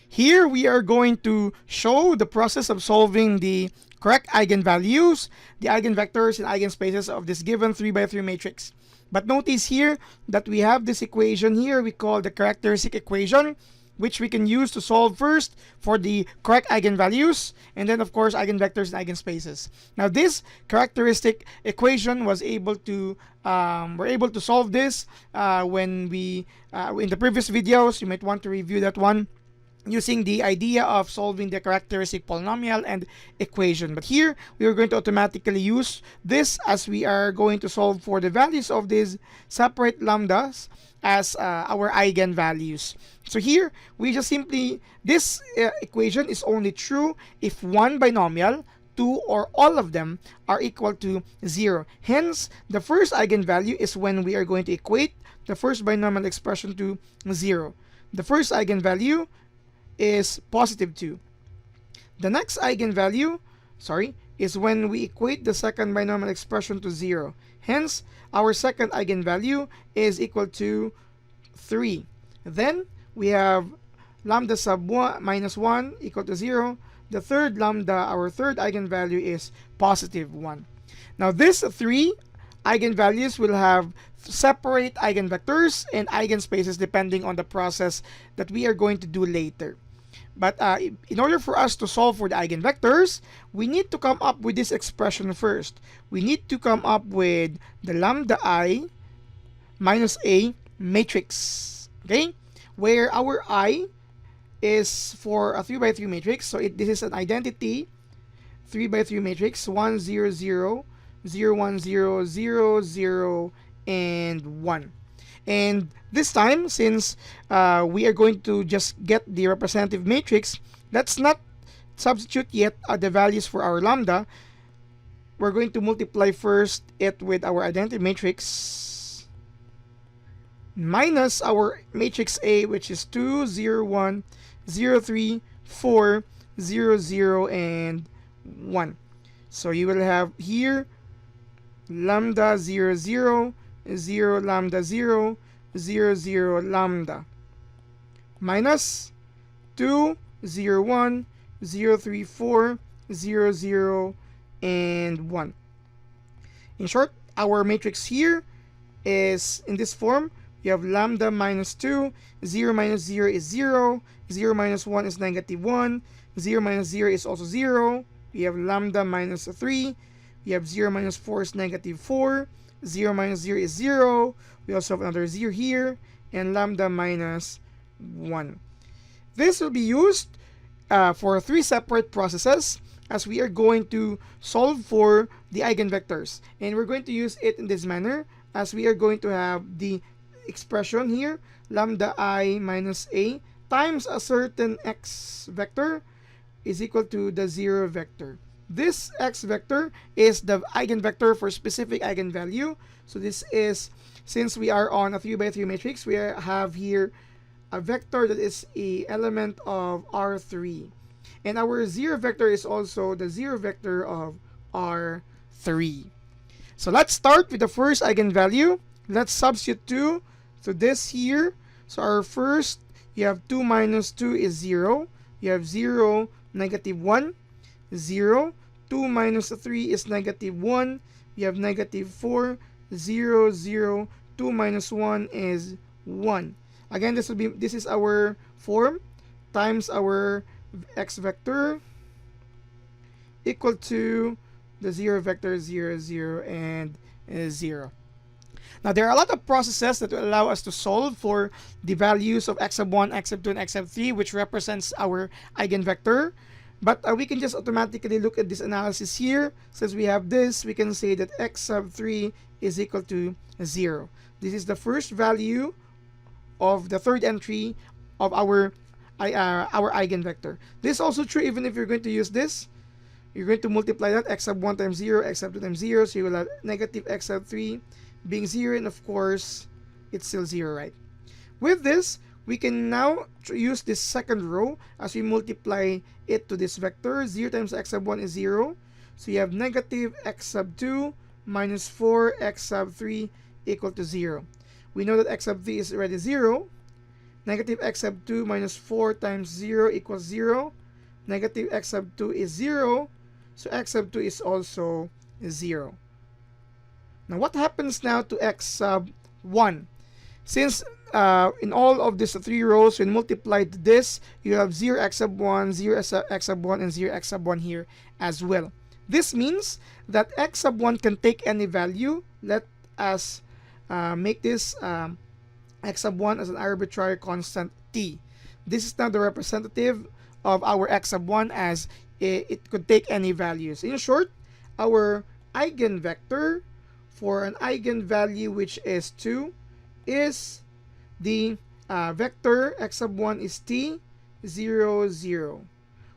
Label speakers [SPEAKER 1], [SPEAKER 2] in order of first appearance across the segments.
[SPEAKER 1] Here we are going to show the process of solving the correct eigenvalues, the eigenvectors and eigenspaces of this given 3 by 3 matrix. But notice here that we have this equation here we call the characteristic equation, which we can use to solve first for the correct eigenvalues, and then of course eigenvectors and eigenspaces. Now this characteristic equation was able to we're able to solve this when we in the previous videos. You might want to review that one, using the idea of solving the characteristic polynomial and equation. But here we are going to automatically use this as we are going to solve for the values of these separate lambdas as our eigenvalues. So here we just simply, this equation is only true if one binomial, two, or all of them are equal to 0. Hence, the first eigenvalue is when we are going to equate the first binomial expression to 0. The first eigenvalue is positive 2. The next eigenvalue, is when we equate the second binomial expression to 0. Hence, our second eigenvalue is equal to 3. Then, we have lambda sub 1 minus 1 equal to 0. The third lambda, our third eigenvalue, is positive 1. Now, these three eigenvalues will have separate eigenvectors and eigenspaces depending on the process that we are going to do later. But in order for us to solve for the eigenvectors, we need to come up with this expression first. We need to come up with the lambda I minus A matrix, okay? Where our I is for a 3 by 3 matrix. So this is an identity 3 by 3 matrix, 1, 0, 0, 0, 1, 0, 0, 0, and 1. And this time, since we are going to just get the representative matrix, let's not substitute yet the values for our lambda. We're going to multiply first it with our identity matrix minus our matrix A, which is 2, 0, 1, 0, 3, 4, 0, 0, and 1. So you will have here lambda 0, 0, 0 lambda 0, 0, 0 lambda minus 2, 0, 1, 0, 3, 4, 0, 0, and 1. In short, our matrix here is in this form. You have lambda minus 2, 0 minus 0 is 0, 0 minus 1 is negative 1, 0 minus 0 is also 0. We have lambda minus 3, we have 0 minus 4 is negative 4, 0 minus 0 is 0. We also have another 0 here, and lambda minus 1. This will be used for three separate processes as we are going to solve for the eigenvectors. And we're going to use it in this manner as we are going to have the expression here, lambda I minus A times a certain x vector is equal to the 0 vector. This x vector is the eigenvector for specific eigenvalue. So this is, since we are on a 3 by 3 matrix, we have here a vector that is a element of R3. And our 0 vector is also the 0 vector of R3. So let's start with the first eigenvalue. Let's substitute 2 to this here. So our first, you have 2 minus 2 is 0. You have 0, negative 1, 0. 2 minus 3 is negative 1. You have negative 4, 0, 0. 2 minus 1 is 1. Again, this is our form times our x vector equal to the 0 vector 0, 0, and 0. Now, there are a lot of processes that will allow us to solve for the values of x sub 1, x sub 2, and x sub 3, which represents our eigenvector. But we can just automatically look at this analysis here. Since we have this, we can say that x sub 3 is equal to 0. This is the first value of the third entry of our eigenvector. This is also true even if you're going to use this. You're going to multiply that x sub 1 times 0, x sub 2 times 0. So you will have negative x sub 3 being 0, and of course, it's still 0, right? With this, we can now use this second row as we multiply it to this vector. 0 times x sub 1 is 0. So you have negative x sub 2 minus 4 x sub 3 equal to 0. We know that x sub 3 is already 0. Negative x sub 2 minus 4 times 0 equals 0. Negative x sub 2 is 0. So x sub 2 is also 0. Now what happens now to x sub 1? Since in all of these 3 rows, when multiplied to this, you have 0 x sub 1, 0 x sub 1, and 0 x sub 1 here as well. This means that x sub 1 can take any value. Let us make this x sub 1 as an arbitrary constant t. This is now the representative of our x sub 1 as it could take any values. In short, our eigenvector for an eigenvalue which is 2 is the vector x sub 1 is t, 0, 0.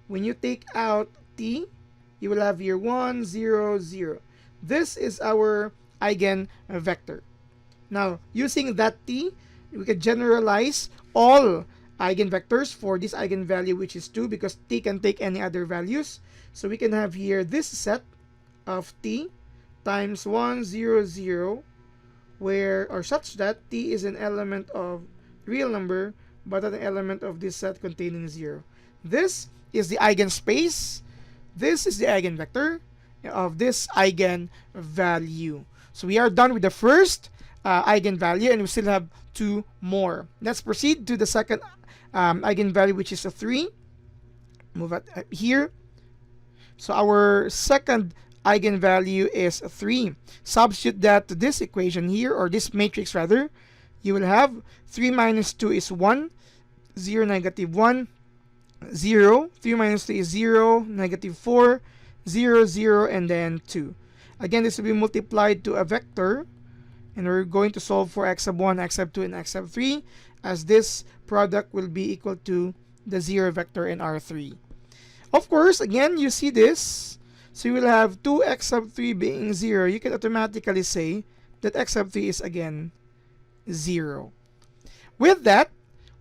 [SPEAKER 1] When you take out t, you will have here 1, 0, 0. This is our eigenvector. Now, using that t, we can generalize all eigenvectors for this eigenvalue which is 2 because t can take any other values. So we can have here this set of t times 1, 0, 0, where or such that t is an element of real number but an element of this set containing 0. This is the eigenspace. This is the eigenvector of this eigenvalue. So we are done with the first eigenvalue and we still have 2 more. Let's proceed to the second eigenvalue which is a 3. Move it here. So our second eigenvalue is 3. Substitute that to this equation here, or this matrix rather. You will have 3 minus 2 is 1, 0, negative 1, 0. 3 minus 3 is 0, negative 4, 0, 0, and then 2. Again, this will be multiplied to a vector, and we're going to solve for x sub 1, x sub 2, and x sub 3, as this product will be equal to the 0 vector in R3. Of course, again, you see this. So you will have 2x sub 3 being 0. You can automatically say that x sub 3 is again 0. With that,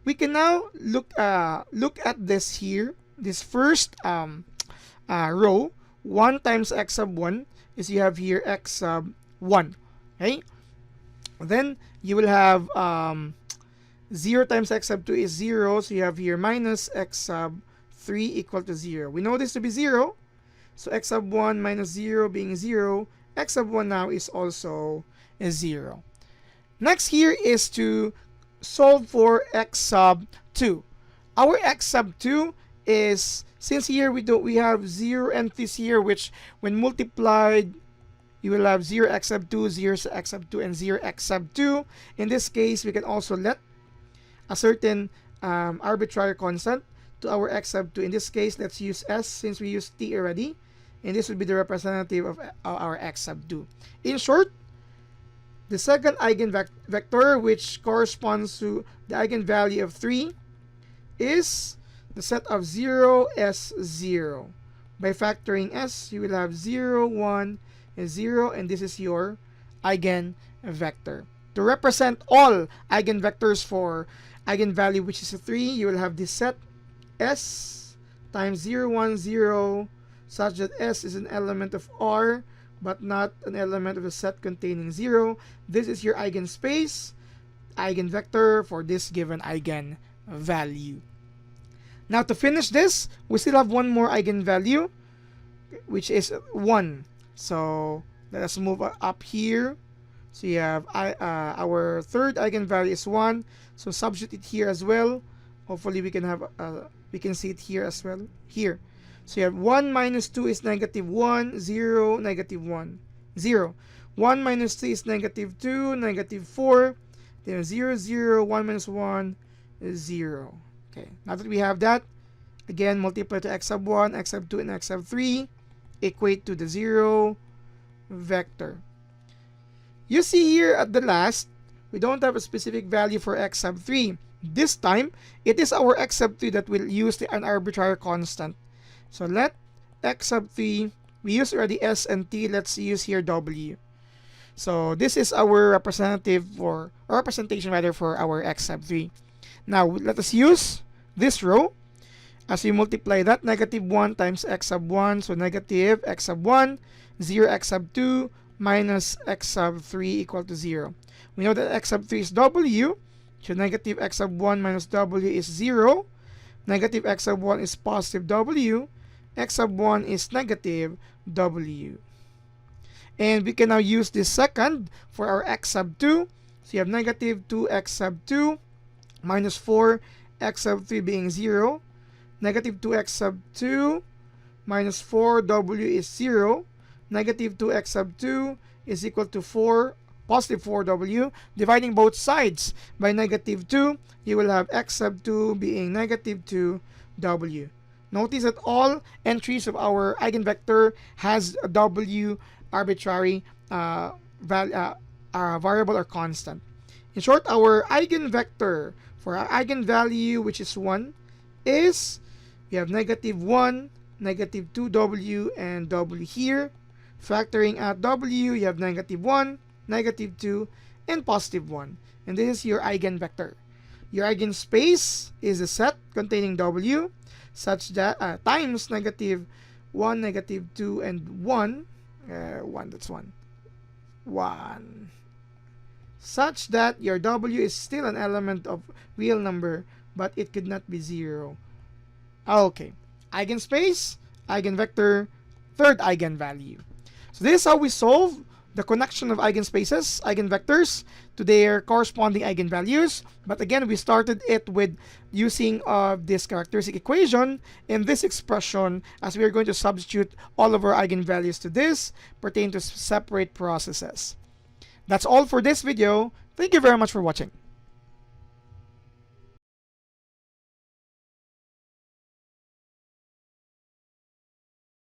[SPEAKER 1] we can now look at this here. This first row, 1 times x sub 1 is you have here x sub 1. Okay? Then you will have 0 times x sub 2 is 0. So you have here minus x sub 3 equal to 0. We know this to be 0. So x sub 1 minus 0 being 0, x sub 1 now is also a 0. Next here is to solve for x sub 2. Our x sub 2 is, since here we have 0 entries here, which when multiplied, you will have 0 x sub 2, 0 x sub 2, and 0 x sub 2. In this case, we can also let a certain arbitrary constant to our x sub 2. In this case, let's use s since we used t already. And this would be the representative of our x sub 2. In short, the second eigenvector, which corresponds to the eigenvalue of 3, is the set of 0, s, 0. By factoring s, you will have 0, 1, 0, and this is your eigenvector. To represent all eigenvectors for eigenvalue which is a 3, you will have this set s times 0, 1, 0, such that s is an element of R but not an element of a set containing 0. This is your eigenspace, eigenvector for this given eigenvalue. Now to finish this, we still have one more eigenvalue, which is 1. So let us move up here. So you have our third eigenvalue is 1. So substitute it here as well. Hopefully we can have we can see it here as well. Here. So you have 1 minus 2 is negative 1, 0, negative 1, 0. 1 minus 3 is negative 2, negative 4. Then 0, 0, 1 minus 1 is 0. Okay, now that we have that, again, multiply to x sub 1, x sub 2, and x sub 3, equate to the 0 vector. You see here at the last, we don't have a specific value for x sub 3. This time, it is our x sub 3 that will use an arbitrary constant. So let x sub 3, we used already s and t, let's use here w. So this is our representative for, or representation rather, for our x sub 3. Now let us use this row. As we multiply that, negative 1 times x sub 1, so negative x sub 1, 0 x sub 2, minus x sub 3 equal to 0. We know that x sub 3 is w. So negative x sub 1 minus w is 0. Negative x sub 1 is positive w. X sub 1 is negative w. And we can now use this second for our x sub 2. So you have negative 2x sub 2 minus 4x sub 3 being 0. Negative 2x sub 2 minus 4w is 0. Negative 2x sub 2 is equal to 4, positive 4w. Dividing both sides by negative 2, you will have x sub 2 being negative 2w. Notice that all entries of our eigenvector has a w arbitrary variable or constant. In short, our eigenvector for our eigenvalue, which is 1, is we have negative 1, negative 2w, and w here. Factoring out w, you have negative 1, negative 2, and positive 1. And this is your eigenvector. Your eigenspace is a set containing w such that times negative 1, negative 2, and 1. 1, that's 1. 1. Such that your w is still an element of real number, but it could not be 0. Okay. Eigenspace, eigenvector, third eigenvalue. So this is how we solve the connection of eigenspaces, eigenvectors, to their corresponding eigenvalues. But again, we started it with using this characteristic equation in this expression, as we are going to substitute all of our eigenvalues to this, pertain to separate processes. That's all for this video. Thank you very much for watching.